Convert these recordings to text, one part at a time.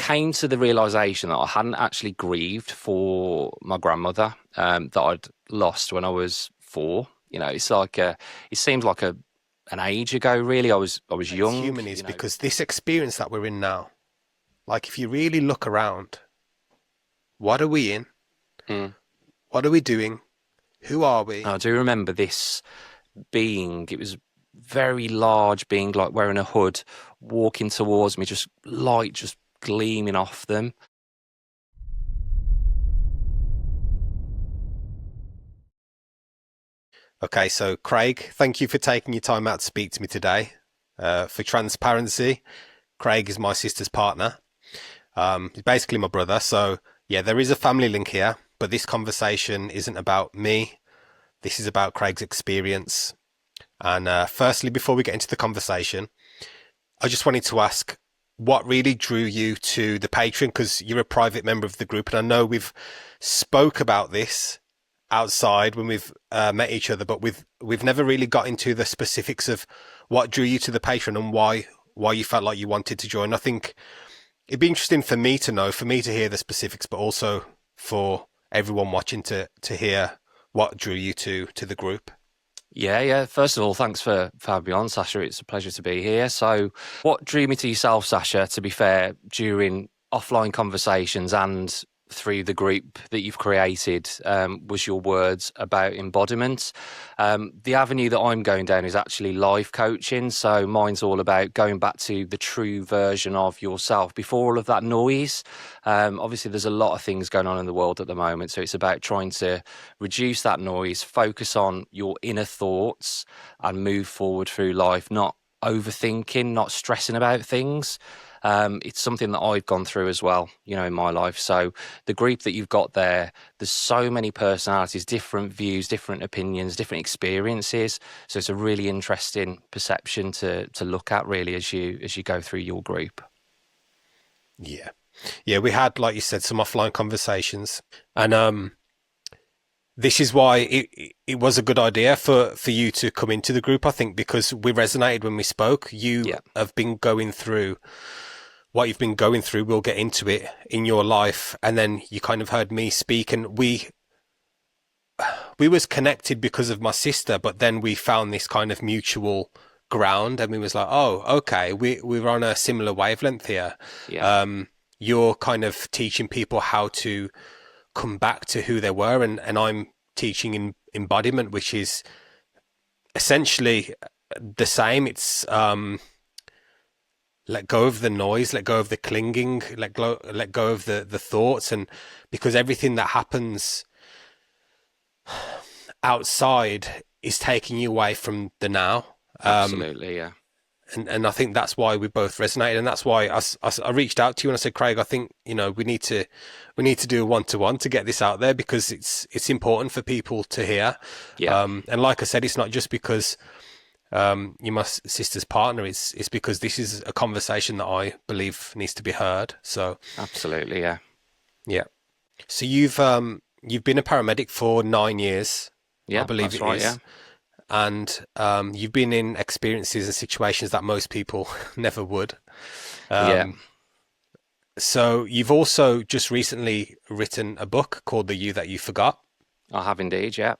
came to the realization that I hadn't actually grieved for my grandmother that I'd lost when I was 4. It's like it seems like an age ago. Really, I was It's young. human is because this experience that we're in now, like if you really look around, what are we in? Mm. What are we doing? Who are we? I do remember this being. It was very large being, like wearing a hood, walking towards me, just light just gleaming off them. Okay, so Craig, thank you for taking your time out to speak to me today. For transparency, Craig is my sister's partner. He's basically my brother. So yeah, there is a family link here, but this conversation isn't about me. This is about Craig's experience. And firstly, before we get into the conversation, I just wanted to ask what really drew you to the Patreon, because you're a private member of the group, and I know we've spoke about this outside when we've met each other, but we've never really got into the specifics of what drew you to the Patreon and why you felt like you wanted to join. I think it'd be interesting for me to know, for me to hear the specifics, but also for everyone watching to hear what drew you to the group. Yeah. First of all, thanks for having me on, Sasha. It's a pleasure to be here. So, what drew me to yourself, Sasha, to be fair, during offline conversations and through the group that you've created, was your words about embodiment. The avenue that I'm going down is actually life coaching. So, mine's all about going back to the true version of yourself before all of that noise. Obviously, there's a lot of things going on in the world at the moment. So, it's about trying to reduce that noise, focus on your inner thoughts, and move forward through life, not overthinking, not stressing about things. It's something that I've gone through as well, in my life. So the group that you've got there's so many personalities, different views, different opinions, different experiences. So it's a really interesting perception to look at, really, as you go through your group. Yeah. Yeah, we had, like you said, some offline conversations, and this is why it was a good idea for you to come into the group, I think, because we resonated when we spoke. You Yeah. have been going through what you've been going through. We'll get into it in your life, and then you kind of heard me speak, and we was connected because of my sister, but then we found this kind of mutual ground, and we was like, oh, okay, we're on a similar wavelength here. Yeah. You're kind of teaching people how to come back to who they were, and I'm teaching in embodiment, which is essentially the same. It's let go of the noise, let go of the clinging, let go of the thoughts, and because everything that happens outside is taking you away from the now. Absolutely. Yeah. And I think that's why we both resonated, and that's why I reached out to you and I said, Craig, I think we need to do a 1-to-1 to get this out there, because it's important for people to hear. Yeah. And like I said, it's not just because you're my sister's partner. It's because this is a conversation that I believe needs to be heard. So Absolutely. Yeah. yeah. So you've been a paramedic for 9 years, I Yeah. believe That's it right. is. Yeah. And you've been in experiences and situations that most people never would. Yeah. So you've also just recently written a book called The You That You Forgot, I have indeed. Yeah.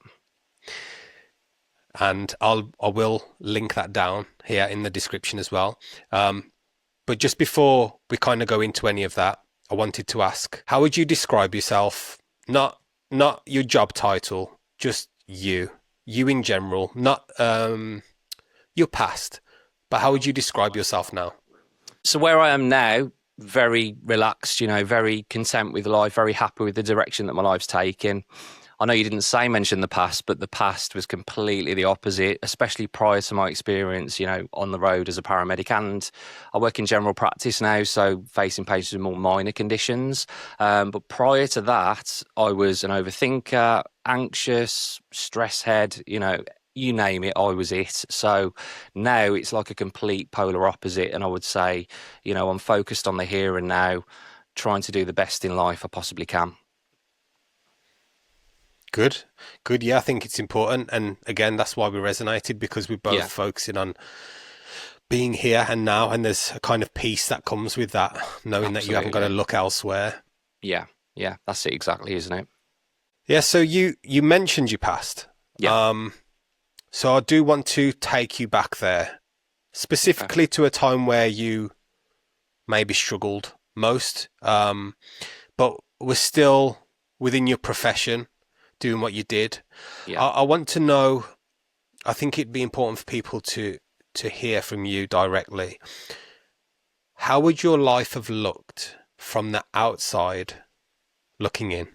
and I will link that down here in the description as well. But just before we kind of go into any of that, I wanted to ask, how would you describe yourself? Not your job title, just you in general, not your past, but how would you describe yourself now? So where I am now, very relaxed, very content with life, very happy with the direction that my life's taken. I know you didn't mention the past, but the past was completely the opposite, especially prior to my experience, on the road as a paramedic. And I work in general practice now, so facing patients with more minor conditions. But prior to that, I was an overthinker, anxious, stress head, you name it, I was it. So now it's like a complete polar opposite. And I would say, I'm focused on the here and now, trying to do the best in life I possibly can. Good, good. Yeah, I think it's important. And again, that's why we resonated, because we're both Yeah. focusing on being here and now, and there's a kind of peace that comes with that, knowing that you haven't got to look elsewhere. Yeah, yeah, that's it exactly, isn't it? Yeah, so you mentioned your past. Yeah. So I do want to take you back there, specifically to a time where you maybe struggled most, but were still within your profession, doing what you did. Yeah. I want to know, I think it'd be important for people to hear from you directly. How would your life have looked from the outside looking in?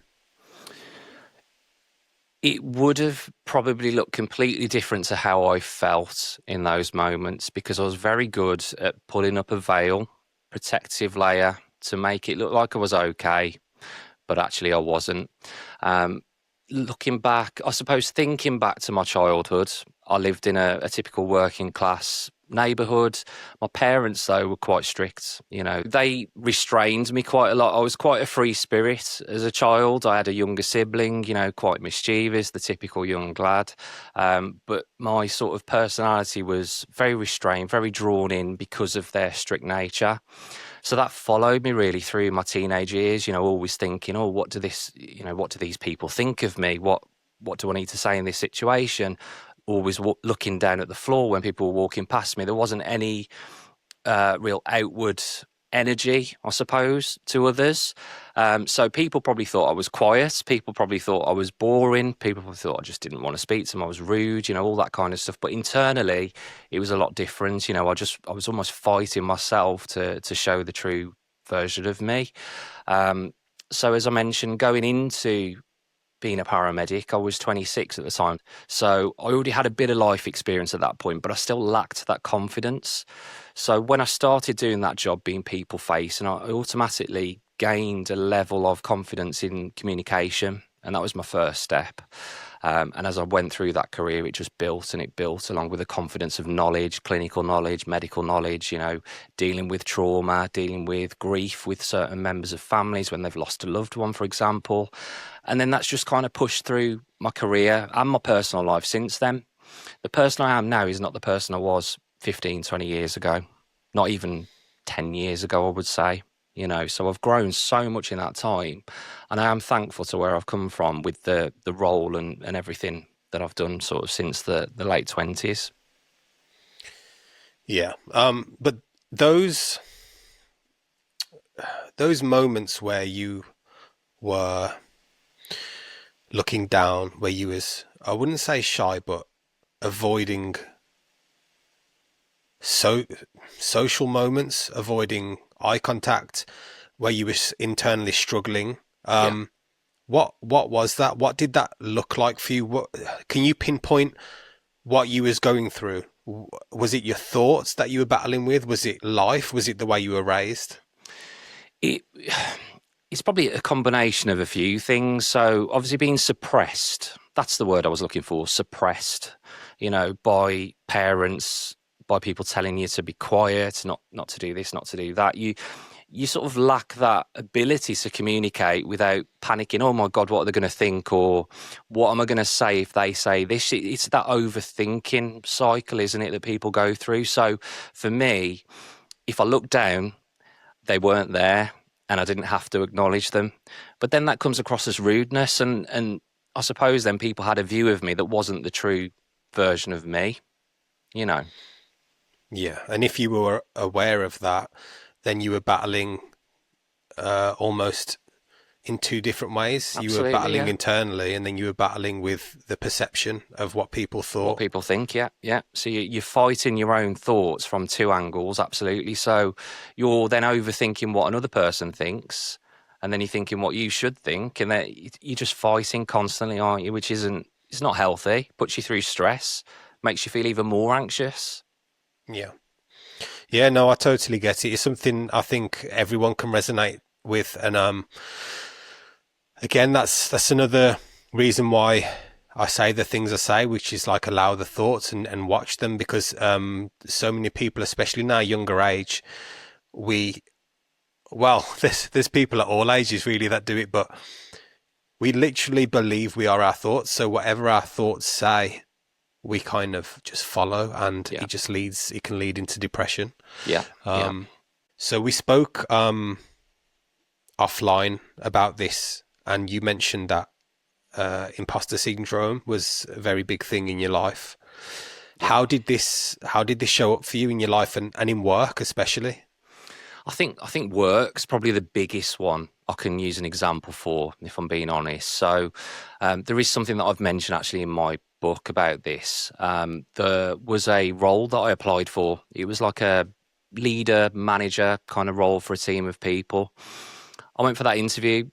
It would have probably looked completely different to how I felt in those moments, because I was very good at pulling up a veil, protective layer, to make it look like I was okay, but actually I wasn't. Looking back, I suppose thinking back to my childhood, I lived in a typical working class neighbourhood. My parents, though, were quite strict. You know, they restrained me quite a lot. I was quite a free spirit as a child. I had a younger sibling, you know, quite mischievous, the typical young lad. But my sort of personality was very restrained, very drawn in because of their strict nature. So that followed me really through my teenage years, you know, always thinking, oh, what do these people think of me? What do I need to say in this situation? Always looking down at the floor when people were walking past me. There wasn't any real outward energy, I suppose, to others. So people probably thought I was quiet. People probably thought I was boring. People probably thought I just didn't want to speak to them. I was rude, you know, all that kind of stuff. But internally, it was a lot different. You know, I was almost fighting myself to show the true version of me. So as I mentioned, going into being a paramedic, I was 26 at the time. So I already had a bit of life experience at that point, but I still lacked that confidence. So when I started doing that job, being people facing, I automatically gained a level of confidence in communication. And that was my first step. And as I went through that career, it just built and it built, along with the confidence of knowledge, clinical knowledge, medical knowledge, you know, dealing with trauma, dealing with grief with certain members of families when they've lost a loved one, for example. And then that's just kind of pushed through my career and my personal life since then. The person I am now is not the person I was 15, 20 years ago, not even 10 years ago, I would say. You know, so I've grown so much in that time, and I am thankful to where I've come from with the role and everything that I've done sort of since the late 20s. Yeah. But those moments where you were looking down, where you was, I wouldn't say shy, but avoiding social moments, avoiding eye contact, where you was internally struggling. Yeah. What was that? What did that look like for you? Can you pinpoint what you was going through? Was it your thoughts that you were battling with? Was it life? Was it the way you were raised? It's probably a combination of a few things. So obviously being suppressed, that's the word I was looking for, suppressed, you know, by parents, by people telling you to be quiet, not to do this, not to do that. You sort of lack that ability to communicate without panicking. Oh my God, what are they going to think? Or what am I going to say if they say this? It's that overthinking cycle, isn't it, that people go through? So for me, if I look down, they weren't there and I didn't have to acknowledge them. But then that comes across as rudeness. And I suppose then people had a view of me that wasn't the true version of me, you know. Yeah, and if you were aware of that, then you were battling almost in two different ways. You were Absolutely, battling yeah. internally, and then you were battling with the perception of what people thought. What people think, yeah, yeah. So you're fighting your own thoughts from two angles, absolutely. So you're then overthinking what another person thinks, and then you're thinking what you should think, and then you're just fighting constantly, aren't you? Which it's not healthy. Puts you through stress, makes you feel even more anxious. Yeah. Yeah, no, I totally get it. It's something I think everyone can resonate with. And again, that's another reason why I say the things I say, which is like allow the thoughts and watch them, because so many people, especially now younger age, there's people at all ages really that do it, but we literally believe we are our thoughts. So whatever our thoughts say, we kind of just follow, and Yeah. it can lead into depression. Yeah. Yeah. So we spoke offline about this, and you mentioned that imposter syndrome was a very big thing in your life. Yeah. How did this show up for you in your life, and in work especially? I think work's probably the biggest one I can use an example for, if I'm being honest. So there is something that I've mentioned actually in my book about this. There was a role that I applied for. It was like a leader, manager kind of role for a team of people. I went for that interview,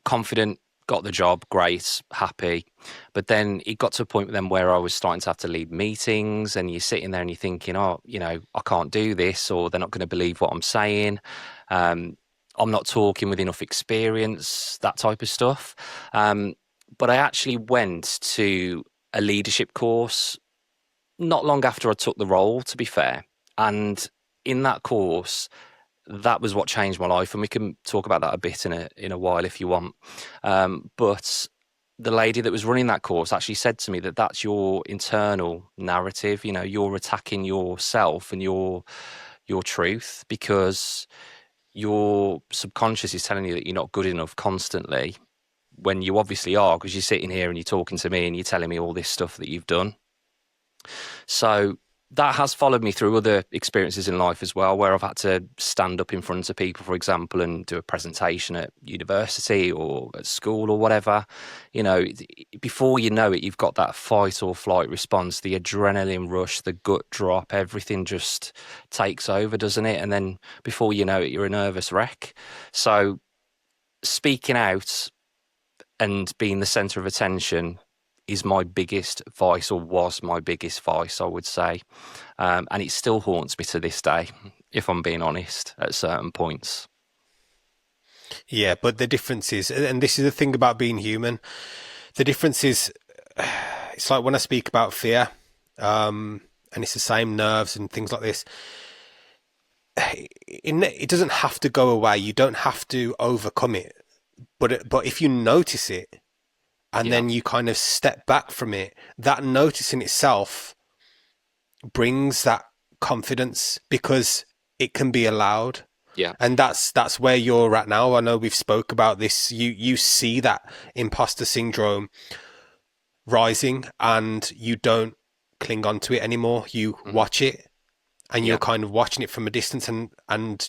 confident, got the job, great, happy. But then it got to a point then where I was starting to have to lead meetings, and you're sitting there and you're thinking, oh, I can't do this, or they're not going to believe what I'm saying. I'm not talking with enough experience, that type of stuff. But I actually went to a leadership course not long after I took the role, to be fair. And in that course, that was what changed my life, and we can talk about that a bit in a while if you want. But the lady that was running that course actually said to me that that's your internal narrative. You're attacking yourself and your truth, because your subconscious is telling you that you're not good enough constantly, when you obviously are, because you're sitting here and you're talking to me and you're telling me all this stuff that you've done. So that has followed me through other experiences in life as well, where I've had to stand up in front of people, for example, and do a presentation at university or at school or whatever. Before you know it, you've got that fight or flight response, the adrenaline rush, the gut drop, everything just takes over, doesn't it? And then before you know it, you're a nervous wreck. So speaking out and being the centre of attention is my biggest vice, or was my biggest vice, I would say. And it still haunts me to this day, if I'm being honest, at certain points. Yeah, but the difference is, and this is the thing about being human, the difference is, it's like when I speak about fear, and it's the same nerves and things like this. It doesn't have to go away. You don't have to overcome it. But if you notice it, and then you kind of step back from it, that notice in itself brings that confidence, because it can be allowed. Yeah. And that's where you're at now. I know we've spoke about this. You see that imposter syndrome rising, and you don't cling on to it anymore. You watch it, and you're kind of watching it from a distance, and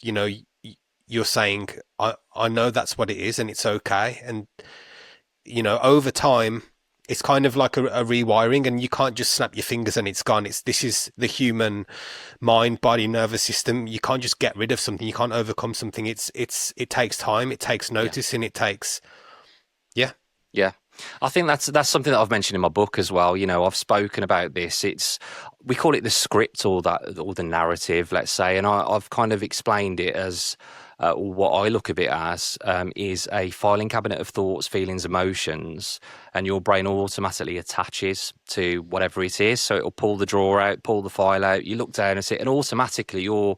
you're saying, I know that's what it is, and it's okay. And over time, it's kind of like a rewiring, and you can't just snap your fingers and it's gone. This is the human mind, body, nervous system. You can't just get rid of something. You can't overcome something. It takes time. It takes notice, and it takes, Yeah. I think that's something that I've mentioned in my book as well. I've spoken about this. We call it the script, or the narrative, let's say, and I've kind of explained it as what I look at it as is a filing cabinet of thoughts, feelings, emotions, and your brain automatically attaches to whatever it is. So it'll pull the drawer out, pull the file out. You look down at it, and automatically your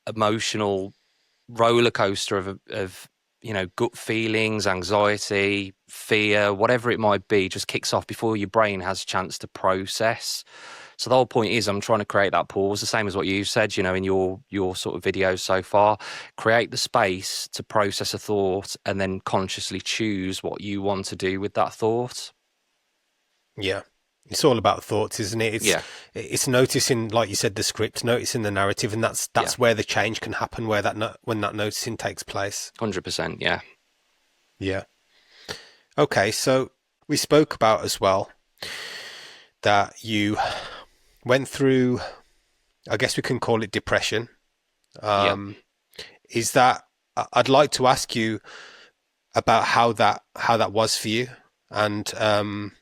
emotional roller coaster of gut feelings, anxiety, fear, whatever it might be, just kicks off before your brain has a chance to process. So the whole point is, I'm trying to create that pause, the same as what you said, in your sort of videos so far. Create the space to process a thought, and then consciously choose what you want to do with that thought. Yeah. It's all about thoughts, isn't it? It's noticing, like you said, the script, noticing the narrative, and that's where the change can happen, when that noticing takes place. 100%, yeah. Yeah. Okay, so we spoke about as well that you went through, I guess we can call it depression. Is that, I'd like to ask you about how that was for you, and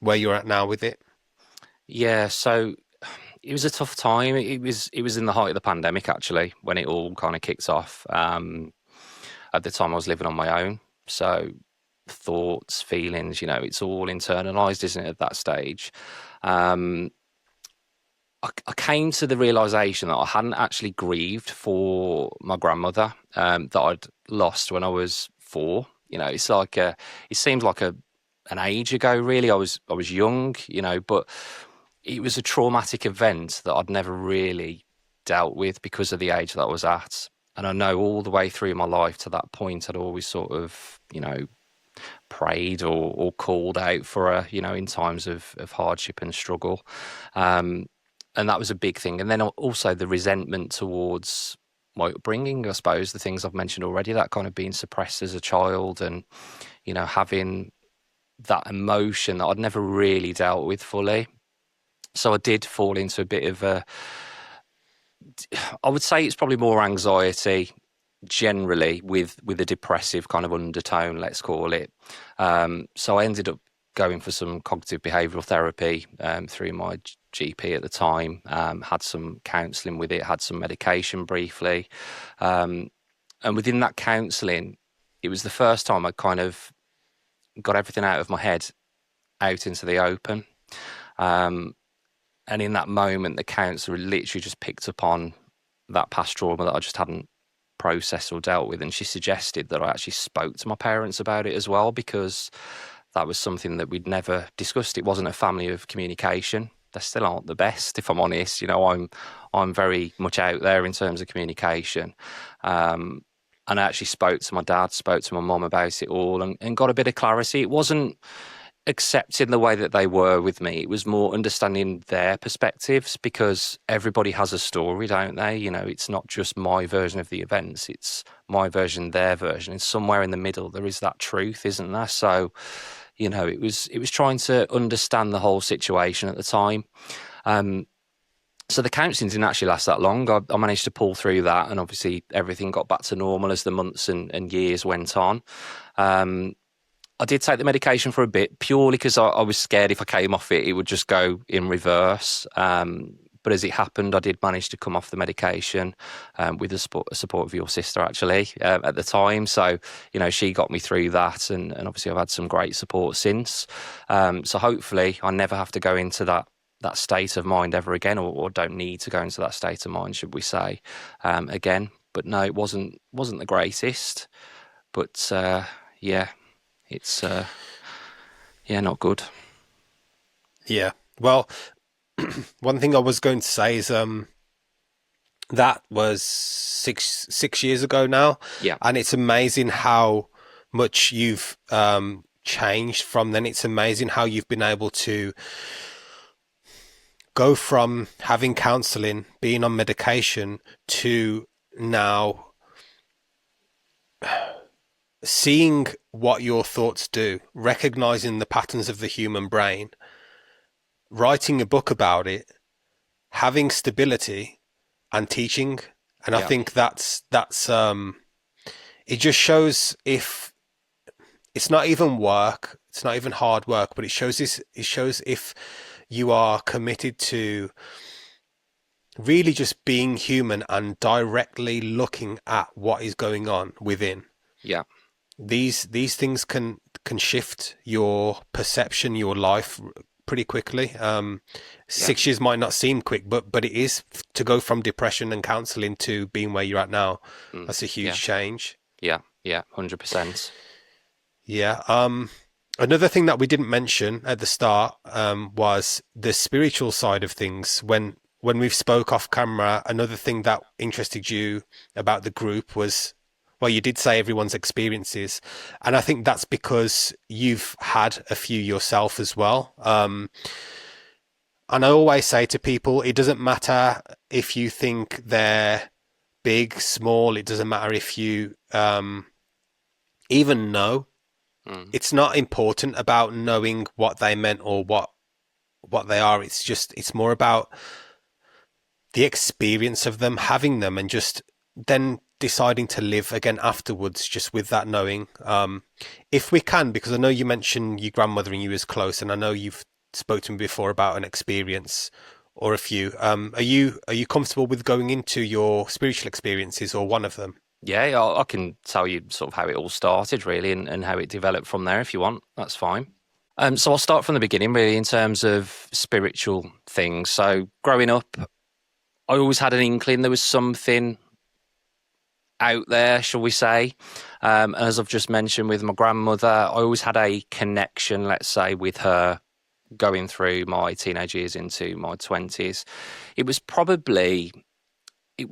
where you're at now with it. Yeah, so it was a tough time. It was in the height of the pandemic, actually, when it all kind of kicked off. At the time I was living on my own, so thoughts, feelings, it's all internalized, isn't it, at that stage? I came to the realization that I hadn't actually grieved for my grandmother that I'd lost when I was 4. It's like it seems like an age ago, really. I was young, but it was a traumatic event that I'd never really dealt with because of the age that I was at. And I know all the way through my life to that point, I'd always sort of, prayed or called out for her, in times of hardship and struggle. And that was a big thing. And then also the resentment towards my upbringing, I suppose, the things I've mentioned already, that kind of being suppressed as a child and, having that emotion that I'd never really dealt with fully. So I did fall into a bit of I would say it's probably more anxiety generally with a depressive kind of undertone, let's call it. So I ended up going for some cognitive behavioural therapy through my GP at the time, had some counselling with it, had some medication briefly. And within that counselling, it was the first time I kind of got everything out of my head out into the open. And in that moment, the counsellor literally just picked up on that past trauma that I just hadn't processed or dealt with. And she suggested that I actually spoke to my parents about it as well, because that was something that we'd never discussed. It wasn't a family of communication. They still aren't the best, if I'm honest. I'm very much out there in terms of communication. And I actually spoke to my dad, spoke to my mum about it all and got a bit of clarity. It wasn't accepting the way that they were with me. It was more understanding their perspectives, because everybody has a story, don't they? It's not just my version of the events, it's my version, their version. And somewhere in the middle, there is that truth, isn't there? So, it was trying to understand the whole situation at the time. So the counselling didn't actually last that long. I managed to pull through that, and obviously everything got back to normal as the months and years went on. I did take the medication for a bit, purely because I was scared if I came off it, it would just go in reverse. But as it happened, I did manage to come off the medication with the support of your sister, actually, at the time. So, she got me through that. And obviously I've had some great support since. So hopefully I never have to go into that state of mind ever again, or don't need to go into that state of mind, should we say, again. But no, it wasn't the greatest. But yeah. It's not good. Yeah. Well, one thing I was going to say is that was six years ago now. Yeah. And it's amazing how much you've changed from then. It's amazing how you've been able to go from having counselling, being on medication, to now seeing what your thoughts do, recognizing the patterns of the human brain, writing a book about it, having stability, and teaching. And I think that's it just shows, if it's not even work, it's not even hard work, but it shows if you are committed to really just being human and directly looking at what is going on within. Yeah. These things can shift your perception, your life pretty quickly. 6 years might not seem quick, but it is, to go from depression and counselling to being where you're at now. That's a huge change. Yeah, 100%. Yeah. Another thing that we didn't mention at the start was the spiritual side of things. When we've spoke off camera, another thing that interested you about the group was, well, you did say everyone's experiences, and I think that's because you've had a few yourself as well. And I always say to people, it doesn't matter if you think they're big, small. It doesn't matter if you even know. It's not important about knowing what they meant or what they are. It's more about the experience of them, having them, and just then deciding to live again afterwards, just with that knowing. If we can, because I know you mentioned your grandmother and you was close, and I know you've spoke to me before about an experience or a few. Are you comfortable with going into your spiritual experiences, or one of them? Yeah, I can tell you sort of how it all started, really, and how it developed from there, if you want. That's fine. So I'll start from the beginning, really, in terms of spiritual things. So growing up, I always had an inkling there was something out there, shall we say. As I've just mentioned with my grandmother, I always had a connection, let's say, with her going through my teenage years into my 20s. It was it,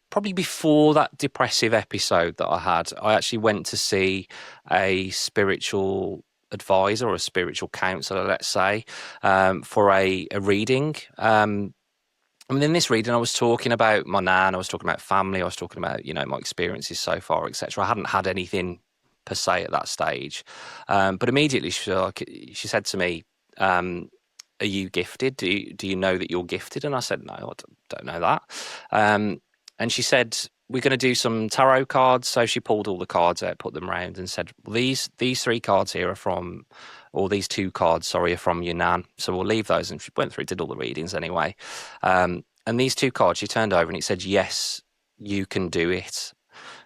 probably before that depressive episode that I had. I actually went to see a spiritual advisor or a spiritual counselor, let's say, for a reading. In this reading, I was talking about my nan, I was talking about family, I was talking about, my experiences so far, etc. I hadn't had anything per se at that stage. But immediately she said to me, are you gifted? Do you know that you're gifted? And I said, no, I don't know that. And she said, we're going to do some tarot cards. So she pulled all the cards out, put them around and said, well, these 3 cards here are from, or these 2 cards, sorry, are from your nan. So we'll leave those. And she went through, did all the readings anyway. And these 2 cards, she turned over and it said, yes, you can do it.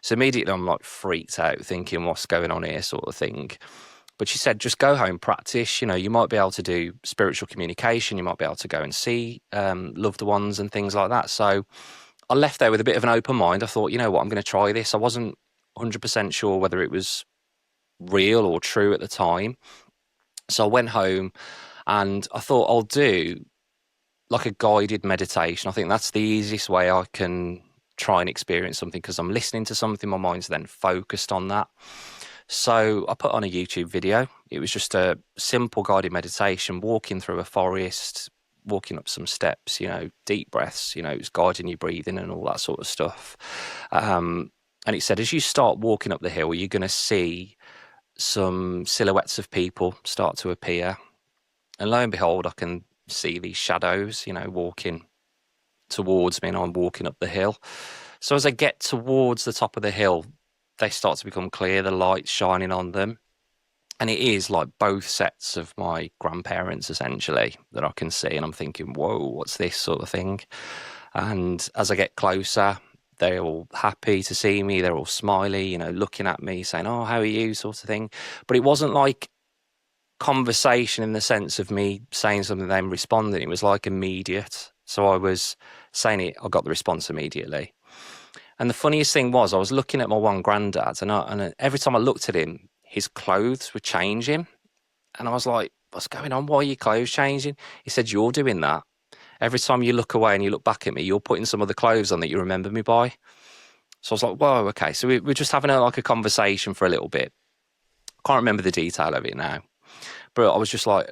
So immediately I'm like freaked out thinking what's going on here sort of thing. But she said, just go home, practice. You might be able to do spiritual communication. You might be able to go and see loved ones and things like that. So I left there with a bit of an open mind. I thought, you know what, I'm going to try this. I wasn't 100% sure whether it was real or true at the time. So I went home and I thought I'll do like a guided meditation. I think that's the easiest way I can try and experience something because I'm listening to something. My mind's then focused on that. So I put on a YouTube video. It was just a simple guided meditation, walking through a forest, walking up some steps, deep breaths, it was guiding your breathing and all that sort of stuff. And it said, as you start walking up the hill, you're going to see some silhouettes of people start to appear. And lo and behold, I can see these shadows, walking towards me, and I'm walking up the hill. So as I get towards the top of the hill, they start to become clear, the light's shining on them. And it is like both sets of my grandparents, essentially, that I can see. And I'm thinking, whoa, what's this sort of thing? And as I get closer, they're all happy to see me. They're all smiley, looking at me, saying, oh, how are you, sort of thing. But it wasn't like conversation in the sense of me saying something, them responding. It was like immediate. So I was saying it, I got the response immediately. And the funniest thing was, I was looking at my one granddad, and every time I looked at him, his clothes were changing. And I was like, what's going on? Why are your clothes changing? He said, you're doing that. Every time you look away and you look back at me, you're putting some of the clothes on that you remember me by. So I was like, whoa, okay. So we're just having a conversation for a little bit. Can't remember the detail of it now. But I was just like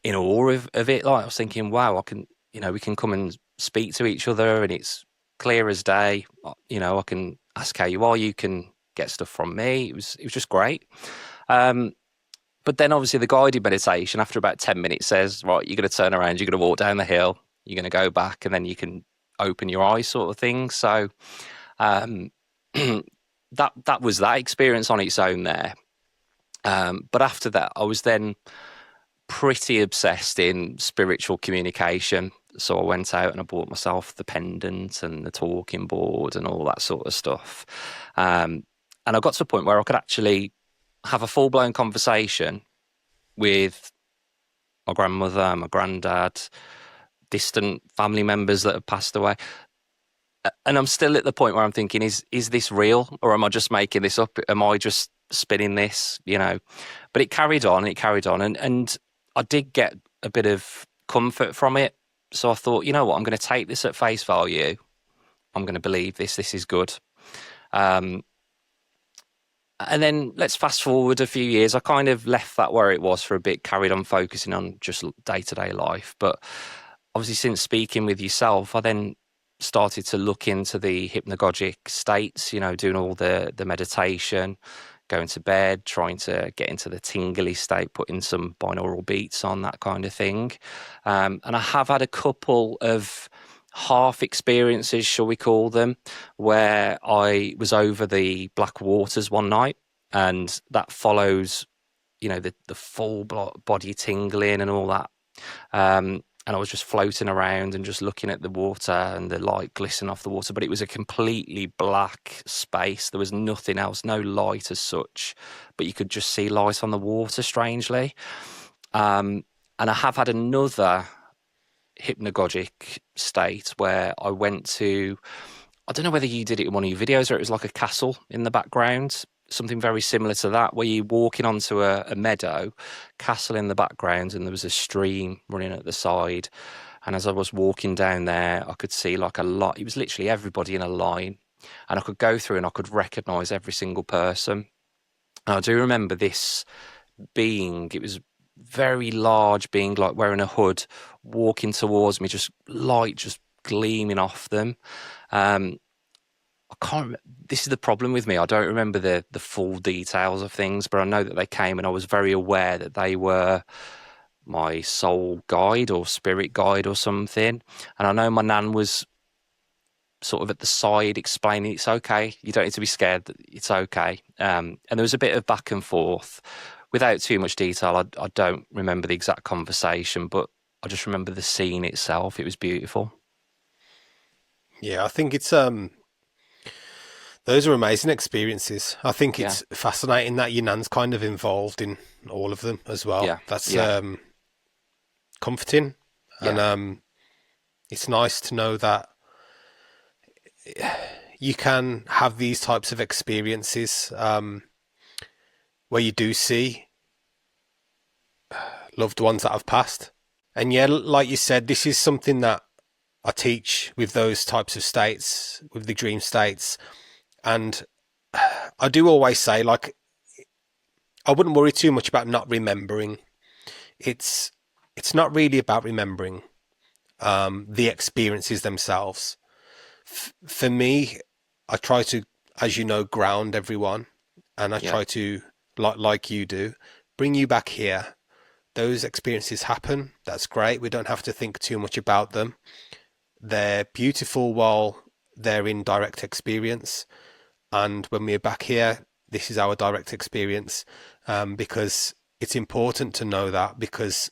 in awe of it. Like I was thinking, wow, we can come and speak to each other and it's clear as day. I can ask how you are. You can get stuff from me. It was just great. But then obviously the guided meditation after about 10 minutes says, right, you're going to turn around, you're going to walk down the hill, you're going to go back, and then you can open your eyes sort of thing. So that was that experience on its own there. But after that, I was then pretty obsessed in spiritual communication. So I went out and I bought myself the pendant and the talking board and all that sort of stuff. And I got to a point where I could actually have a full-blown conversation with my grandmother, my granddad, distant family members that have passed away. And I'm still at the point where I'm thinking, is this real, or am I just making this up? Am I just spinning this, But it carried on, and I did get a bit of comfort from it. So I thought, you know what, I'm going to take this at face value. I'm going to believe this. This is good. And then let's fast forward a few years. I kind of left that where it was for a bit, carried on focusing on just day-to-day life. But obviously since speaking with yourself, I then started to look into the hypnagogic states, doing all the meditation, going to bed, trying to get into the tingly state, putting some binaural beats on, that kind of thing. And I have had a couple of half experiences, shall we call them, where I was over the black waters one night, and that follows, the full body tingling and all that. And I was just floating around and just looking at the water and the light glistening off the water, but it was a completely black space. There was nothing else, no light as such, but you could just see light on the water, strangely. And I have had another hypnagogic state where I went to, I don't know whether you did it in one of your videos or it was like a castle in the background. something very similar to that, where you're walking onto a meadow, castle in the background, and there was a stream running at the side. And as I was walking down there, I could see like a lot. It was literally everybody in a line, and I could go through and I could recognise every single person. And I do remember this being. It was very large being, like wearing a hood, walking towards me, just light just gleaming off them. I can't. This is the problem with me. I don't remember the full details of things, but I know that they came, and I was very aware that they were my soul guide or spirit guide or something. And I know my nan was sort of at the side explaining it's okay. You don't need to be scared. It's okay. And there was a bit of back and forth. Without too much detail, I don't remember the exact conversation, but I just remember the scene itself. It was beautiful. Yeah, I think it's those are amazing experiences. I think it's fascinating that your nan's kind of involved in all of them as well. Yeah. That's comforting, and it's nice to know that you can have these types of experiences where you do see loved ones that have passed. And yeah, like you said, this is something that I teach with those types of states, with the dream states. And I do always say, like, I wouldn't worry too much about not remembering. It's not really about remembering the experiences themselves. For me, I try to, as you know, ground everyone, and I try to, like you do, bring you back here. Those experiences happen. That's great. We don't have to think too much about them. They're beautiful while they're in direct experience. And when we're back here, this is our direct experience, because it's important to know that, because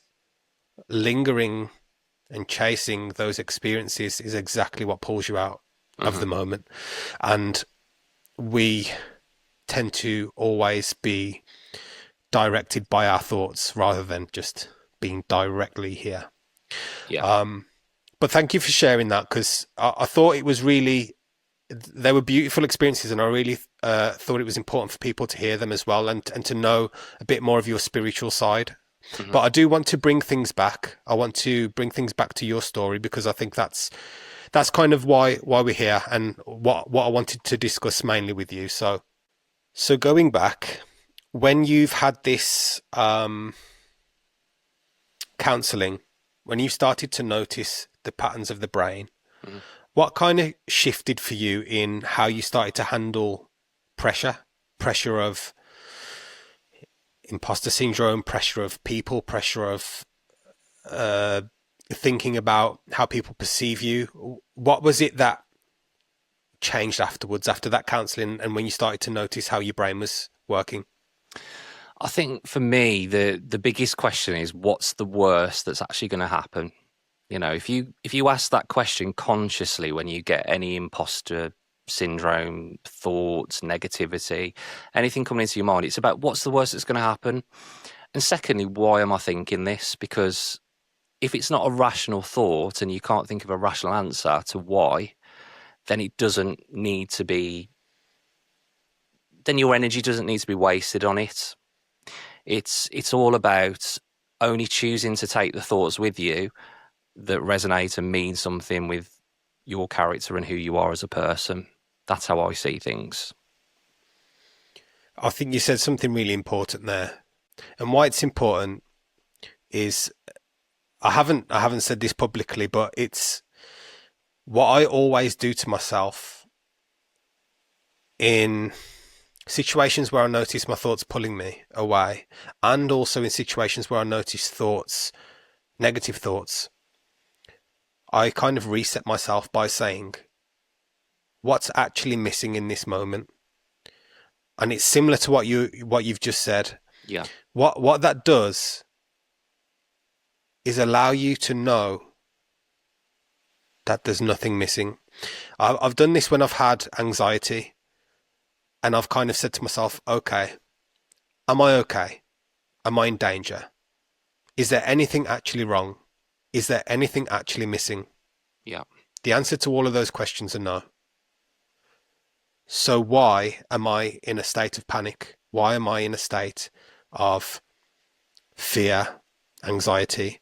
lingering and chasing those experiences is exactly what pulls you out of the moment. And we tend to always be directed by our thoughts rather than just being directly here. But thank you for sharing that, because I thought it was really, they were beautiful experiences, and I really thought it was important for people to hear them as well, and to know a bit more of your spiritual side. But I do want to bring things back. I want to bring things back to your story, because I think that's kind of why we're here, and what I wanted to discuss mainly with you. So going back, when you've had this counselling, when you started to notice the patterns of the brain, what kind of shifted for you in how you started to handle pressure of imposter syndrome, pressure of people, pressure of thinking about how people perceive you? What was it that changed afterwards, after that counselling, and when you started to notice how your brain was working? I think for me, the biggest question is, what's the worst that's actually going to happen? You know, if you ask that question consciously when you get any imposter syndrome, thoughts, negativity, anything coming into your mind, it's about what's the worst that's going to happen. And secondly, why am I thinking this? Because if it's not a rational thought and you can't think of a rational answer to why, then it doesn't need to be, then your energy doesn't need to be wasted on it. It's all about only choosing to take the thoughts with you that resonate and mean something with your character and who you are as a person. That's how I see things. I think you said something really important there. And why it's important is, I haven't said this publicly, but it's what I always do to myself in situations where I notice my thoughts pulling me away, and also in situations where I notice thoughts, negative thoughts. I kind of reset myself by saying, what's actually missing in this moment? And it's similar to what you've just said. Yeah. What that does is allow you to know that there's nothing missing. I've done this when I've had anxiety, and I've kind of said to myself, okay, am I okay? Am I in danger? Is there anything actually wrong? Is there anything actually missing? Yeah. The answer to all of those questions are no. So why am I in a state of panic? Why am I in a state of fear, anxiety?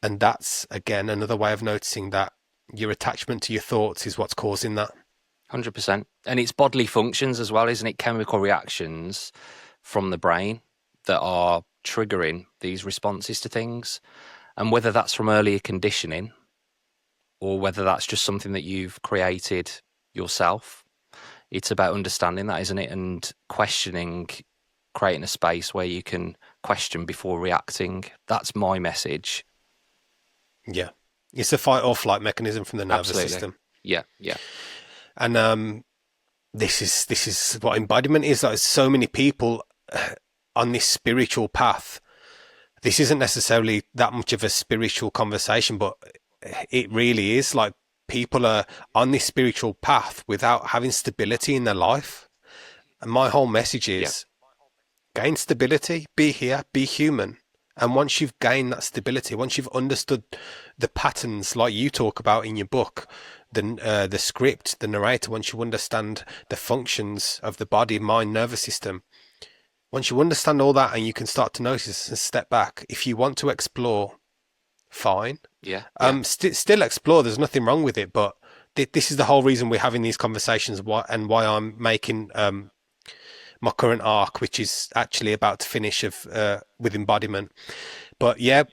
And that's, again, another way of noticing that your attachment to your thoughts is what's causing that. 100%. And it's bodily functions as well, isn't it? Chemical reactions from the brain that are triggering these responses to things. And whether that's from earlier conditioning or whether that's just something that you've created yourself, it's about understanding that, isn't it? And questioning, creating a space where you can question before reacting. That's my message. Yeah. It's a fight or flight mechanism from the nervous Absolutely. system. Yeah, yeah. And this is what embodiment is. Like, so many people on this spiritual path. This isn't necessarily that much of a spiritual conversation, but it really is. Like, people are on this spiritual path without having stability in their life. And my whole message is gain stability, be here, be human. And once you've gained that stability, once you've understood the patterns like you talk about in your book, the script, the narrator, once you understand the functions of the body, mind, nervous system, once you understand all that and you can start to notice and step back, if you want to explore, fine. Yeah. Still explore. There's nothing wrong with it. But this is the whole reason we're having these conversations and why I'm making my current arc, which is actually about to finish with embodiment. But yeah,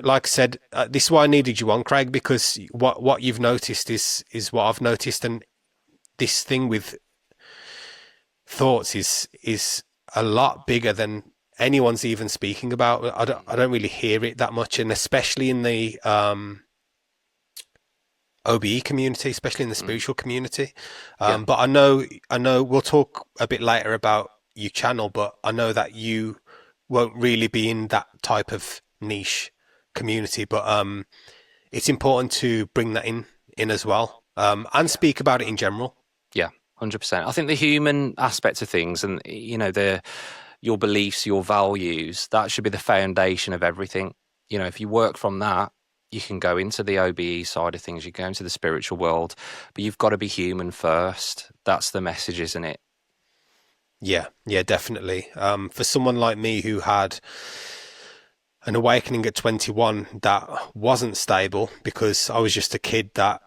like I said, this is why I needed you on, Craig, because what you've noticed is what I've noticed, and this thing with thoughts is a lot bigger than anyone's even speaking about. I don't really hear it that much, and especially in the OBE community, especially in the spiritual community. But I know we'll talk a bit later about your channel, but I know that you won't really be in that type of niche community, but it's important to bring that in as well, and speak about it in general. Yeah, 100%. I think the human aspect of things and, you know, your beliefs, your values, that should be the foundation of everything. You know, if you work from that, you can go into the OBE side of things, you go into the spiritual world, but you've got to be human first. That's the message, isn't it? Yeah, definitely. For someone like me who had an awakening at 21 that wasn't stable, because I was just a kid that,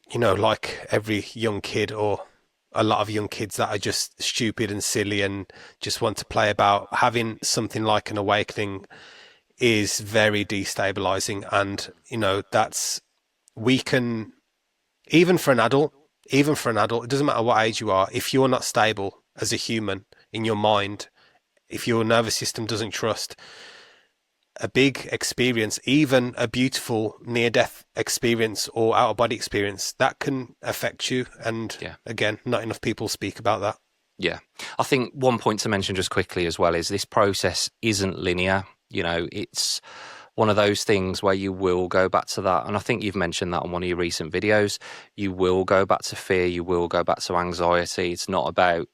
you know, like every young kid or a lot of young kids that are just stupid and silly and just want to play about, having something like an awakening is very destabilizing. And, you know, we can, even for an adult, it doesn't matter what age you are, if you're not stable as a human in your mind, if your nervous system doesn't trust, a big experience, even a beautiful near-death experience or out-of-body experience, that can affect you. And again, not enough people speak about that. Yeah. I think one point to mention just quickly as well is this process isn't linear. You know, it's one of those things where you will go back to that. And I think you've mentioned that on one of your recent videos. You will go back to fear. You will go back to anxiety. It's not about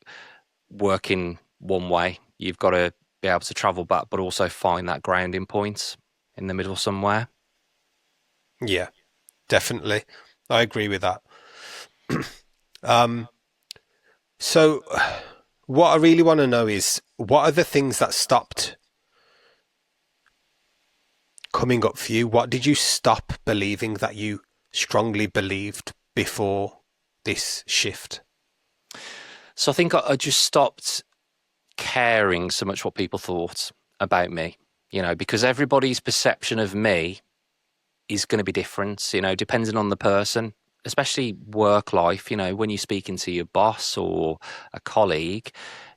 working one way. You've got to be able to travel back, but also find that grounding point in the middle somewhere. Yeah, definitely. I agree with that. So what I really want to know is, what are the things that stopped coming up for you? What did you stop believing that you strongly believed before this shift? So I think I just stopped caring so much what people thought about me, you know, because everybody's perception of me is going to be different, you know, depending on the person, especially work life. You know, when you're speaking to your boss or a colleague,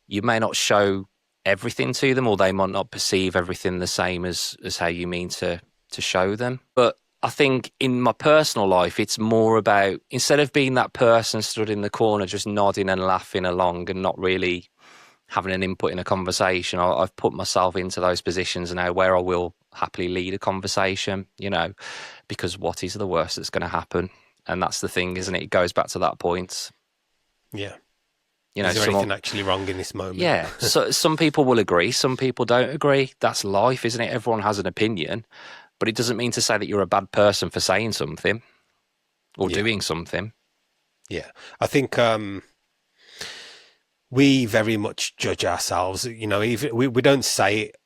you may not show everything to them, or they might not perceive everything the same as how you mean to show them. But I think in my personal life, it's more about, instead of being that person stood in the corner just nodding and laughing along and not really having an input in a conversation, I've put myself into those positions now where I will happily lead a conversation, you know, because what is the worst that's going to happen? And that's the thing, isn't it? It goes back to that point. Yeah. You know, is there anything actually wrong in this moment? Yeah. So some people will agree, some people don't agree. That's life, isn't it? Everyone has an opinion, but it doesn't mean to say that you're a bad person for saying something or doing something. Yeah. I think we very much judge ourselves. You know, even we don't say it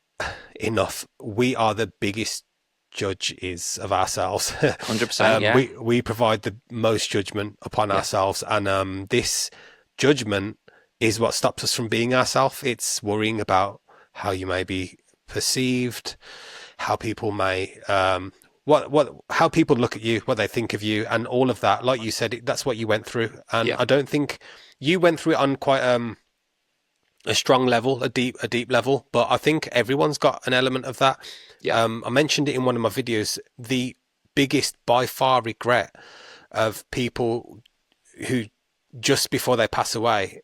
enough. We are the biggest judges of ourselves. 100%, yeah. We provide the most judgment upon Yeah. ourselves, and this judgment is what stops us from being ourselves. It's worrying about how you may be perceived, how people may how people look at you, what they think of you, and all of that. Like you said, that's what you went through, and Yeah. I don't think you went through it on quite a strong level, a deep level, but I think everyone's got an element of that. Yeah. I mentioned it in one of my videos. The biggest by far regret of people who just before they pass away,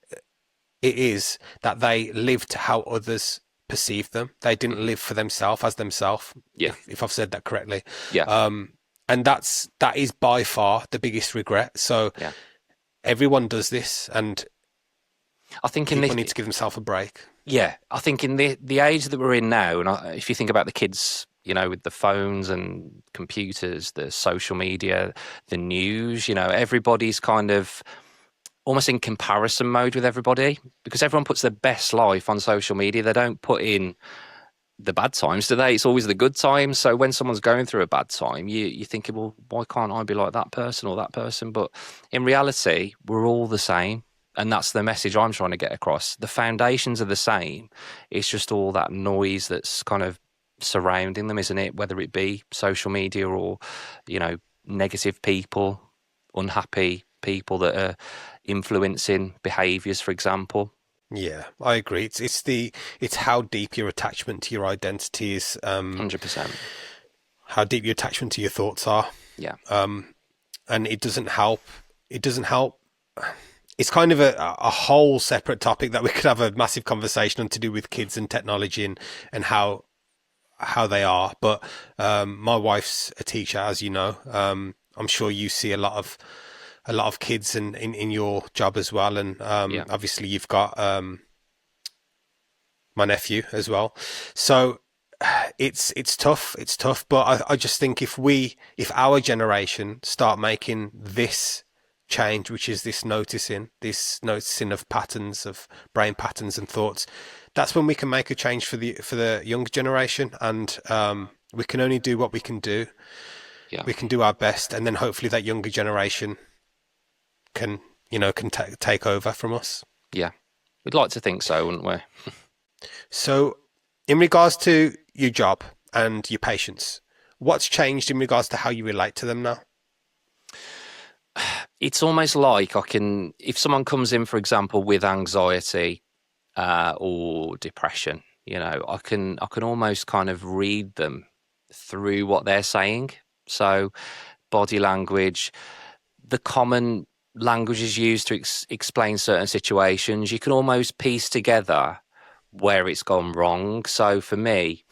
it is that they lived how others perceived them. They didn't live for themselves as themselves. Yeah. If I've said that correctly. Yeah. And that is by far the biggest regret. So Yeah. everyone does this, and I think in people this, need to give themselves a break. yeah, I think in the age that we're in now, and if you think about the kids, with the phones and computers, the social media, the news, everybody's kind of almost in comparison mode with everybody because everyone puts their best life on social media. They don't put in the bad times, do they? It's always the good times. So when someone's going through a bad time, you're thinking, well, why can't I be like that person or that person? But in reality, we're all the same. And that's the message I'm trying to get across. The foundations are the same. It's just all that noise that's kind of surrounding them, isn't it? Whether it be social media or, negative people, unhappy people that are influencing behaviours, for example. Yeah, I agree. It's how deep your attachment to your identity is, 100%. how deep your attachment to your thoughts are. Yeah. And it doesn't help. It doesn't help. It's kind of a whole separate topic that we could have a massive conversation on to do with kids and technology and how they are. But my wife's a teacher, as you know. I'm sure you see a lot of kids in your job as well, and Yeah. obviously you've got my nephew as well. So it's tough. It's tough, but I just think if our generation start making this change, which is this noticing of patterns, of brain patterns and thoughts, that's when we can make a change for the younger generation. And we can only do what we can do. Yeah. We can do our best, and then hopefully that younger generation can take over from us. Yeah. We'd like to think so, wouldn't we? So in regards to your job and your patients, what's changed in regards to how you relate to them now? It's almost like if someone comes in, for example, with anxiety or depression, I can almost kind of read them through what they're saying. So body language, the common language is used to explain certain situations. You can almost piece together where it's gone wrong. So for me,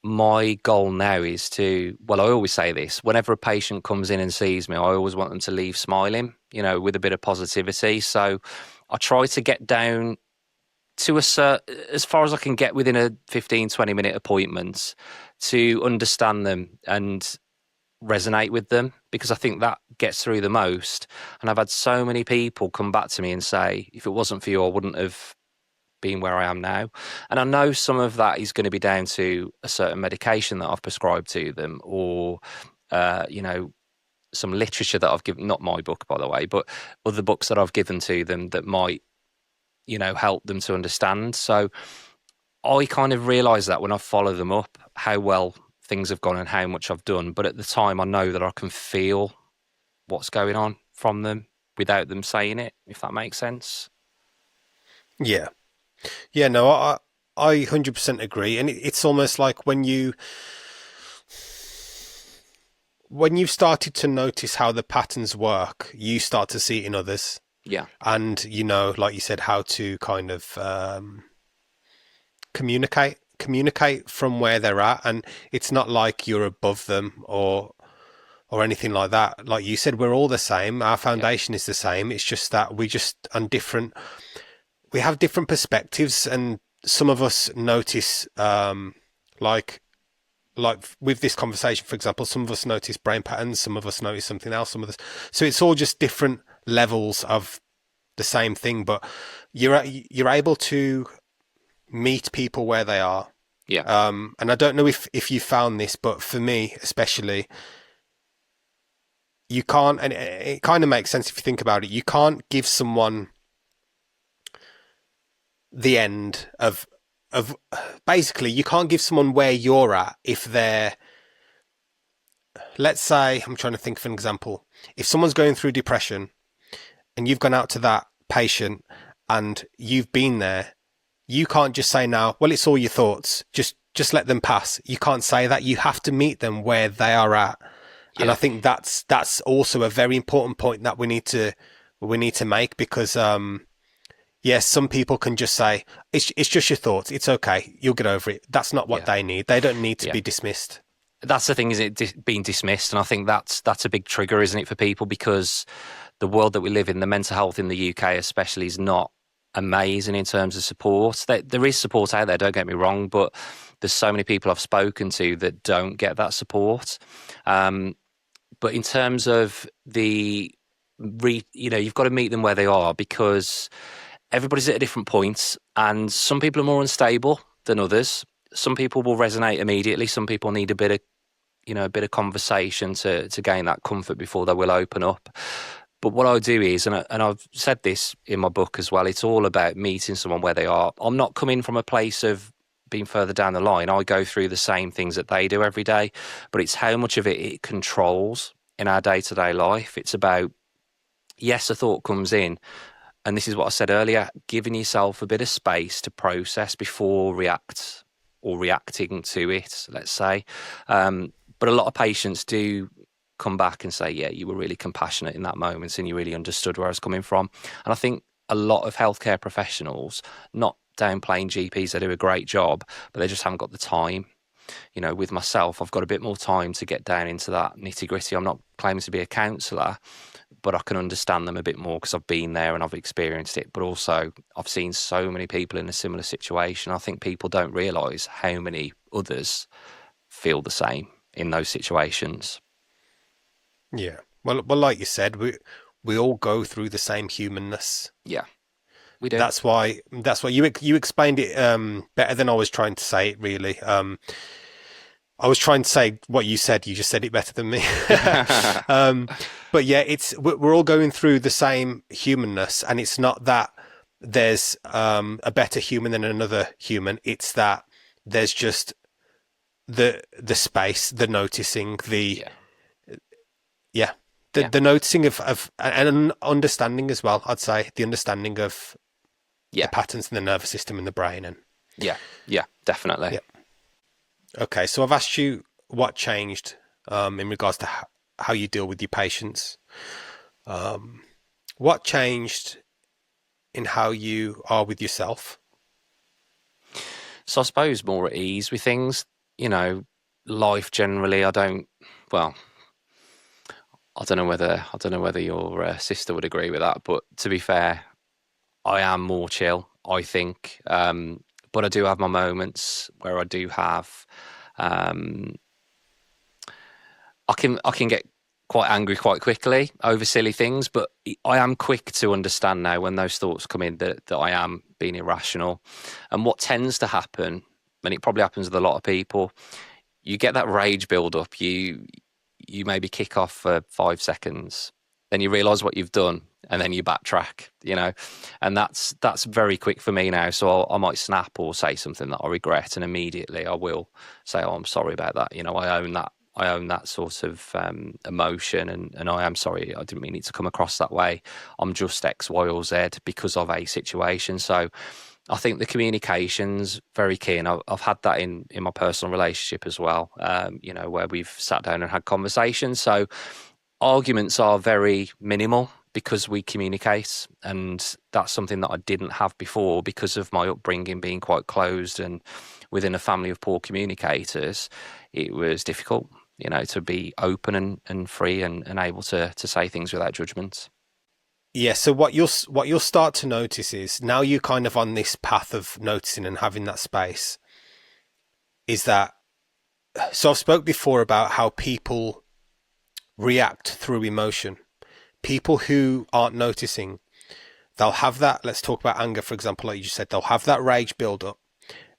my goal now is I always say this, whenever a patient comes in and sees me, I always want them to leave smiling, with a bit of positivity. So I try to get down to as far as I can get within a 15, 20-minute appointment to understand them and resonate with them, because I think that gets through the most. And I've had so many people come back to me and say, if it wasn't for you, I wouldn't have been where I am now. And I know some of that is going to be down to a certain medication that I've prescribed to them, or some literature that I've given, not my book by the way, but other books that I've given to them that might help them to understand. So I kind of realise that when I follow them up, how well things have gone and how much I've done. But at the time, I know that I can feel what's going on from them without them saying it, if that makes sense. Yeah. Yeah, no, I 100% agree. And it's almost like when you've started to notice how the patterns work, you start to see it in others. Yeah. And, like you said, how to kind of communicate from where they're at. And it's not like you're above them or anything like that. Like you said, we're all the same. Our foundation is the same. It's just that we have different perspectives, and some of us notice, like with this conversation, for example, some of us notice brain patterns, some of us notice something else, so it's all just different levels of the same thing, but you're able to meet people where they are. Yeah. And I don't know if you found this, but for me especially, you can't, and it kind of makes sense if you think about it. You can't give someone the end of basically, you can't give someone where you're at if they're, let's say, I'm trying to think of an example. If someone's going through depression and you've gone out to that patient and you've been there, you can't just say now, well, it's all your thoughts. Just let them pass. You can't say that. You have to meet them where they are at. Yeah. And I think that's also a very important point that we need to make, because yes, some people can just say it's just your thoughts. It's okay. You'll get over it. That's not what they need. They don't need to be dismissed. That's the thing, is it being dismissed? And I think that's a big trigger, isn't it, for people, because the world that we live in, the mental health in the UK especially, is not amazing in terms of support. There is support out there, don't get me wrong, but there's so many people I've spoken to that don't get that support. But in terms of you've got to meet them where they are, because everybody's at a different point, and some people are more unstable than others. Some people will resonate immediately. Some people need a bit of conversation to gain that comfort before they will open up. But what I do is, and I've said this in my book as well, it's all about meeting someone where they are. I'm not coming from a place of being further down the line. I go through the same things that they do every day, but it's how much of it controls in our day-to-day life. It's about, yes, a thought comes in, and this is what I said earlier, giving yourself a bit of space to process before reacting to it, let's say. But a lot of patients do come back and say, yeah, you were really compassionate in that moment and you really understood where I was coming from. And I think a lot of healthcare professionals, not downplaying GPs, they do a great job, but they just haven't got the time. With myself, I've got a bit more time to get down into that nitty gritty. I'm not claiming to be a counsellor, but I can understand them a bit more because I've been there and I've experienced it. But also, I've seen so many people in a similar situation. I think people don't realise how many others feel the same in those situations. Yeah. Well, like you said, we all go through the same humanness. Yeah, we do. That's why you explained it better than I was trying to say it, really. I was trying to say what you said. You just said it better than me. But yeah, we're all going through the same humanness, and it's not that there's a better human than another human. It's that there's just the space, the noticing, the noticing of and an understanding as well. I'd say the understanding of the patterns in the nervous system and the brain, and yeah, definitely. Yeah. Okay, so I've asked you what changed in regards to how you deal with your patients. What changed in how you are with yourself? So I suppose more at ease with things. Life generally. I don't know whether your sister would agree with that, but to be fair, I am more chill, I think. But I do have my moments where I do have, I can get quite angry quite quickly over silly things, but I am quick to understand now when those thoughts come in that I am being irrational. And what tends to happen, and it probably happens with a lot of people, you get that rage build up. You maybe kick off for 5 seconds, then you realise what you've done, and then you backtrack, and that's very quick for me now. So I might snap or say something that I regret, and immediately I will say, oh, I'm sorry about that. I own that sort of emotion, and I am sorry. I didn't mean it to come across that way. I'm just X, Y, or Z because of a situation. So I think the communication's very key, and I've had that in my personal relationship as well, where we've sat down and had conversations. So arguments are very minimal because we communicate, and that's something that I didn't have before because of my upbringing being quite closed, and within a family of poor communicators, it was difficult, to be open and free and able to say things without judgment. Yeah, so what you'll start to notice is, now you're kind of on this path of noticing and having that space, is that, so I've spoke before about how people react through emotion. People who aren't noticing, they'll have that. Let's talk about anger, for example, like you just said. They'll have that rage build up,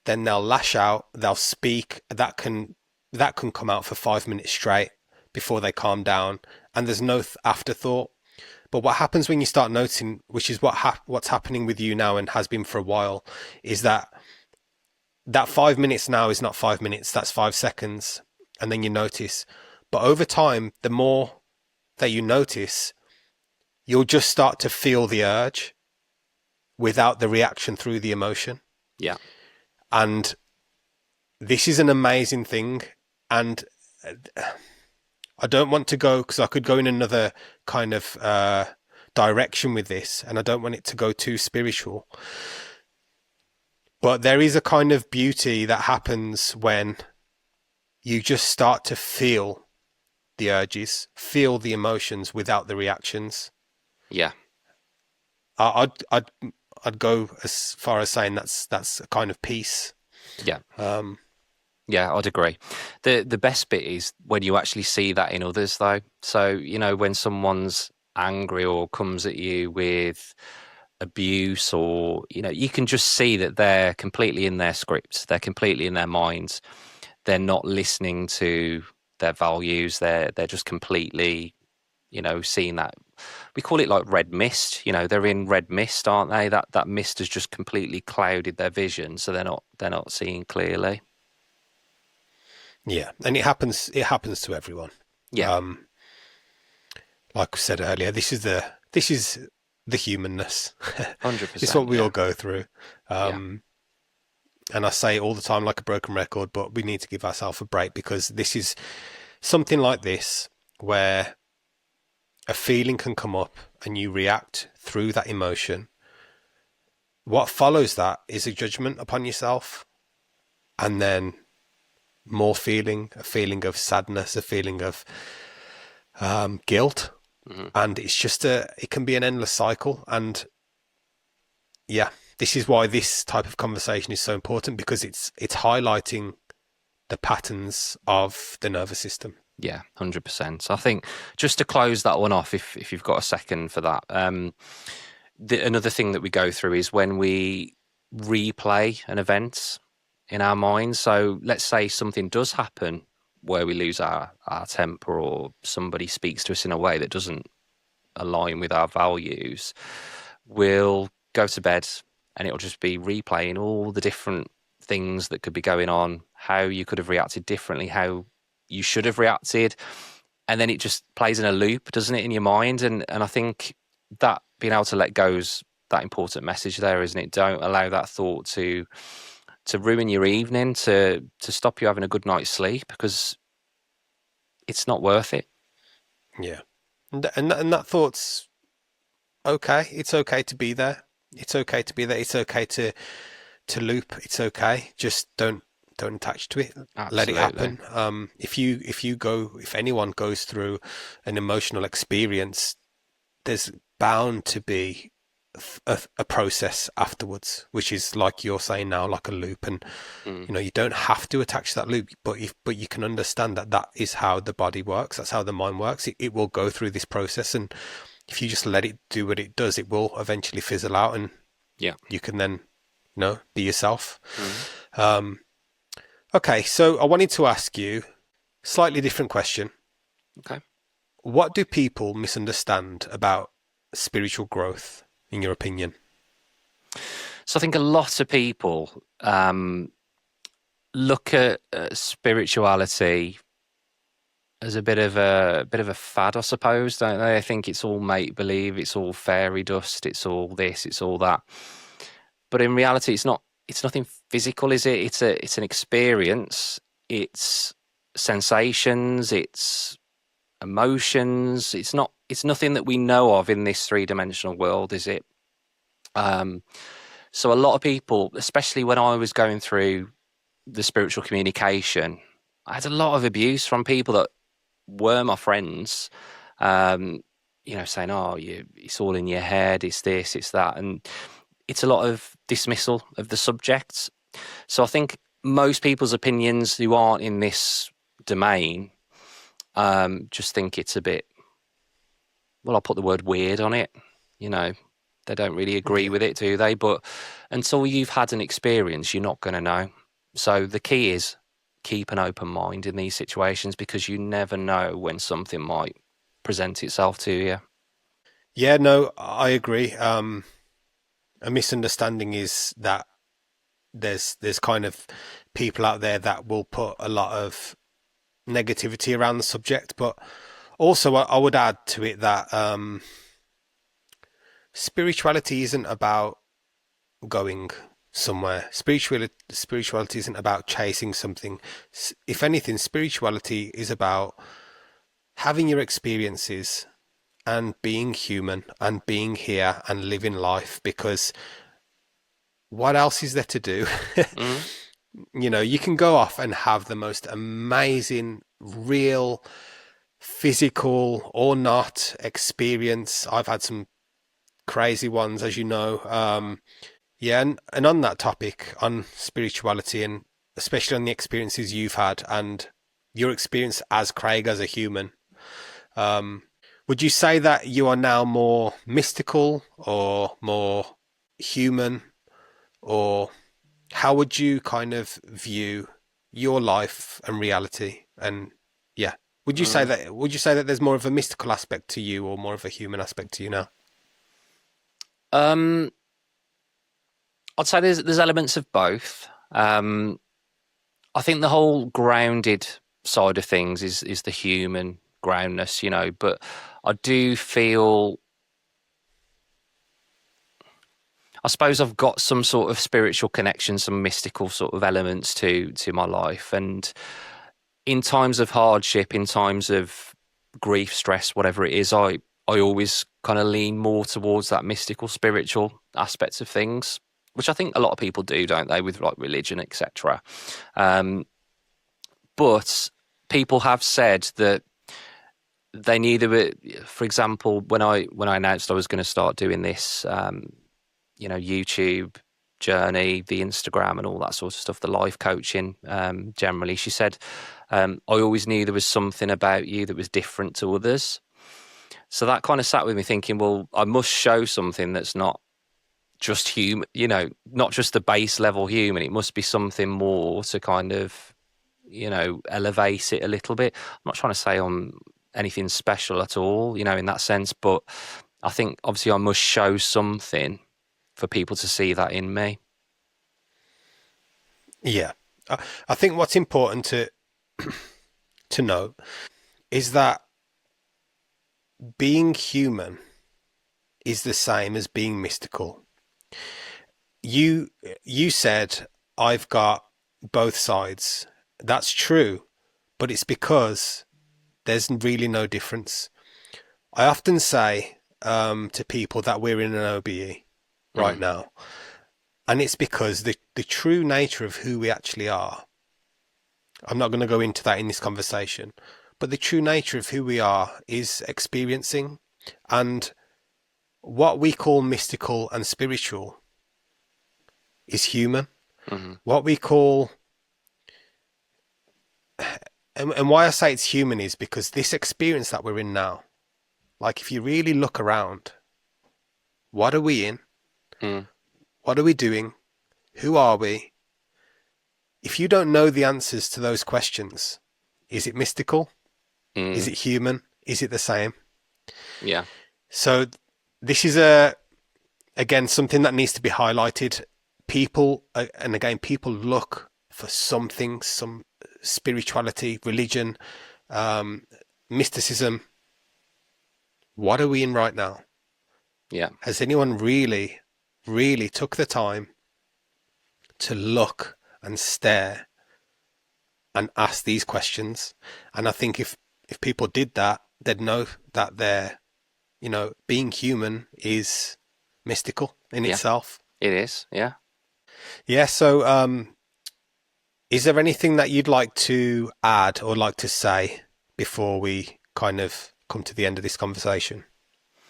then they'll lash out, they'll speak. That can come out for 5 minutes straight before they calm down, and there's no afterthought. But what happens when you start noticing, which is what's happening with you now and has been for a while, is that 5 minutes now is not 5 minutes, that's 5 seconds. And then you notice. But over time, the more that you notice, you'll just start to feel the urge without the reaction through the emotion. Yeah. And this is an amazing thing. And I don't want to go, because I could go in another kind of direction with this, and I don't want it to go too spiritual. But there is a kind of beauty that happens when you just start to feel the urges, feel the emotions without the reactions. Yeah. I'd go as far as saying that's a kind of peace. Yeah. Yeah, I'd agree. The best bit is when you actually see that in others, though. So, you know, when someone's angry or comes at you with abuse, or, you know, you can just see that they're completely in their scripts. They're completely in their minds. They're not listening to their values. They're just completely, you know, seeing that. We call it like red mist. You know, they're in red mist, aren't they? That mist has just completely clouded their vision, so they're not seeing clearly. Yeah, and it happens to everyone. Yeah. Like I said earlier, this is the humanness. 100%. It's what we yeah. all go through. And I say it all the time like a broken record, but we need to give ourselves a break, because this is something like this where a feeling can come up and you react through that emotion. What follows that is a judgment upon yourself, and then more a feeling of sadness, a feeling of guilt. Mm-hmm. And it's just it can be an endless cycle. And yeah, this is why this type of conversation is so important, because it's highlighting the patterns of the nervous system. Yeah, 100%. I think just to close that one off, if you've got a second for that, another thing that we go through is when we replay an event in our minds. So let's say something does happen where we lose our temper, or somebody speaks to us in a way that doesn't align with our values. We'll go to bed and it'll just be replaying all the different things that could be going on, how you could have reacted differently, how you should have reacted. And then it just plays in a loop, doesn't it, in your mind? And I think that being able to let go is that important message there, isn't it? Don't allow that thought to ruin your evening, to stop you having a good night's sleep, because it's not worth it. Yeah. And that thought's okay. It's okay to be there. It's okay to be there. It's okay to loop. It's okay. Just don't attach to it. Absolutely. Let it happen. If anyone goes through an emotional experience, there's bound to be a process afterwards, which is like you're saying now, like a loop. And you know, you don't have to attach that loop, but you can understand that is how the body works. That's how the mind works. It will go through this process, and if you just let it do what it does, it will eventually fizzle out, and you can then, you know, be yourself. Okay, so I wanted to ask you a slightly different question. Okay. What do people misunderstand about spiritual growth, in your opinion? So I think a lot of people look at spirituality as a bit of a fad, I suppose, don't they? I think it's all make believe, it's all fairy dust, it's all this, it's all that. But in reality, it's not. It's nothing physical, is it? It's an experience. It's sensations. It's emotions. It's nothing that we know of in this three-dimensional world, is it? So a lot of people, especially when I was going through the spiritual communication, I had a lot of abuse from people that were my friends, you know, saying, oh, it's all in your head, it's this, it's that. And it's a lot of dismissal of the subject. So I think most people's opinions who aren't in this domain just think it's a bit, well, I'll put the word weird on it, you know. They don't really agree with it, do they? But until you've had an experience, you're not going to know. So the key is keep an open mind in these situations, because you never know when something might present itself to you. Yeah, no, I agree. A misunderstanding is that there's kind of people out there that will put a lot of negativity around the subject, but also I would add to it that spirituality isn't about going somewhere. Spirituality isn't about chasing something. If anything, spirituality is about having your experiences and being human and being here and living life, because what else is there to do? You know, you can go off and have the most amazing, real, physical or not experience. I've had some crazy ones, as you know. Yeah, and on that topic, on spirituality, and especially on the experiences you've had and your experience as Craig, as a human, would you say that you are now more mystical or more human, or how would you kind of view your life and reality? And yeah, would you say that there's more of a mystical aspect to you or more of a human aspect to you now? I'd say there's elements of both. I think the whole grounded side of things is the human groundness, you know, but I do feel, I suppose I've got some sort of spiritual connection, some mystical sort of elements to my life. And in times of hardship, in times of grief, stress, whatever it is, I always kind of lean more towards that mystical, spiritual aspects of things, which I think a lot of people do, don't they, with like religion, etc. But people have said that they neither, for example, when I announced I was going to start doing this, you know, YouTube journey, the Instagram and all that sort of stuff, the life coaching, generally, she said, I always knew there was something about you that was different to others. So that kind of sat with me thinking, well, I must show something that's not just human, you know, not just the base level human. It must be something more to kind of, you know, elevate it a little bit. I'm not trying to say I'm anything special at all, you know, in that sense, but I think obviously I must show something for people to see that in me. Yeah, I think what's important to know is that being human is the same as being mystical. You said I've got both sides. That's true, but it's because there's really no difference. I often say to people that we're in an OBE right now, and it's because the true nature of who we actually are, I'm not going to go into that in this conversation, but the true nature of who we are is experiencing, and what we call mystical and spiritual is human. What we call, and why I say it's human is because this experience that we're in now, like if you really look around, what are we in? What are we doing? Who are we? If you don't know the answers to those questions, is it mystical? Is it human? Is it the same? Yeah. So this is again, something that needs to be highlighted. People, and again, people look for something, some spirituality, religion, mysticism. What are we in right now? Yeah. Has anyone really, really took the time to look and stare and ask these questions? And I think if people did that, they'd know that they're, you know, being human is mystical in itself. It is, yeah. Yeah, so is there anything that you'd like to add or like to say before we kind of come to the end of this conversation?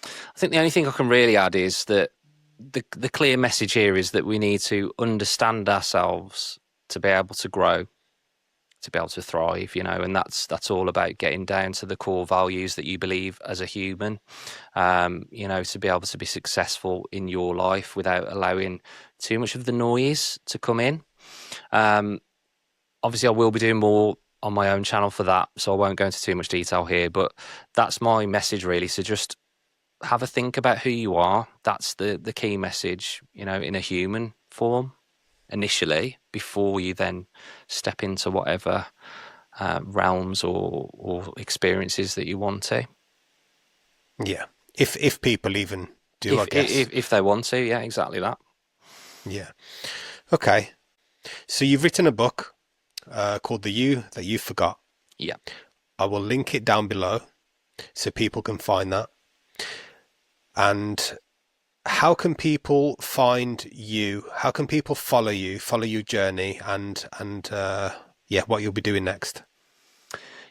I think the only thing I can really add is that the clear message here is that we need to understand ourselves to be able to grow, to be able to thrive, you know, and that's all about getting down to the core values that you believe as a human, you know, to be able to be successful in your life without allowing too much of the noise to come in. Obviously, I will be doing more on my own channel for that, so I won't go into too much detail here, but that's my message really. So just have a think about who you are. That's the key message, you know, in a human form initially, before you then step into whatever realms or experiences that you want to. Yeah. If people even do, I guess. If they want to, yeah, exactly that. Yeah. Okay. So you've written a book called The You That You Forgot. Yeah. I will link it down below so people can find that. And how can people find you? How can people follow you, follow your journey, and yeah, what you'll be doing next?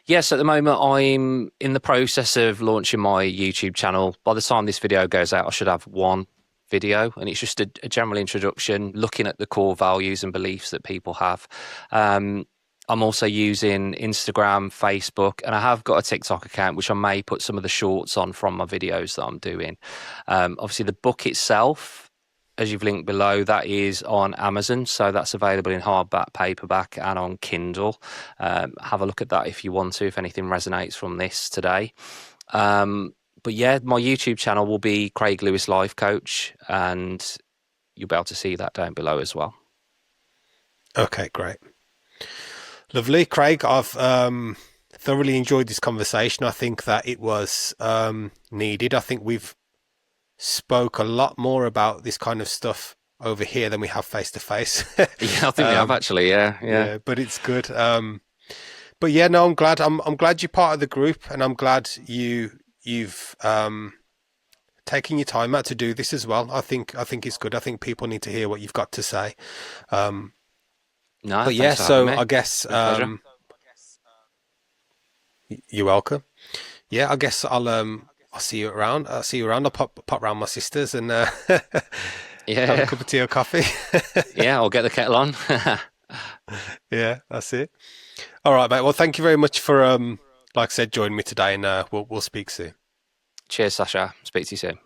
Yes, at the moment I'm in the process of launching my YouTube channel. By the time this video goes out, I should have one video, and it's just a general introduction, looking at the core values and beliefs that people have. I'm also using Instagram, Facebook, and I have got a TikTok account, which I may put some of the shorts on from my videos that I'm doing. Obviously, the book itself, as you've linked below, that is on Amazon. So that's available in hardback, paperback, and on Kindle. Have a look at that if you want to, if anything resonates from this today. But yeah, my YouTube channel will be Craig Lewis Life Coach, and you'll be able to see that down below as well. Okay, great. Lovely. Craig, I've thoroughly enjoyed this conversation. I think that it was needed. I think we've spoke a lot more about this kind of stuff over here than we have face to face. Yeah, I think we have actually. Yeah. But it's good. But yeah, no, I'm glad. I'm glad you're part of the group, and I'm glad you've taken your time out to do this as well. I think it's good. I think people need to hear what you've got to say. No, but yeah, thanks for so having me. I guess Pleasure. you're welcome. Yeah, I guess I'll see you around. I'll see you around. I'll pop round my sisters and have a cup of tea or coffee. Yeah, I'll get the kettle on. Yeah, that's it. All right, mate. Well, thank you very much for like I said, joining me today, and we'll speak soon. Cheers, Sasha. Speak to you soon.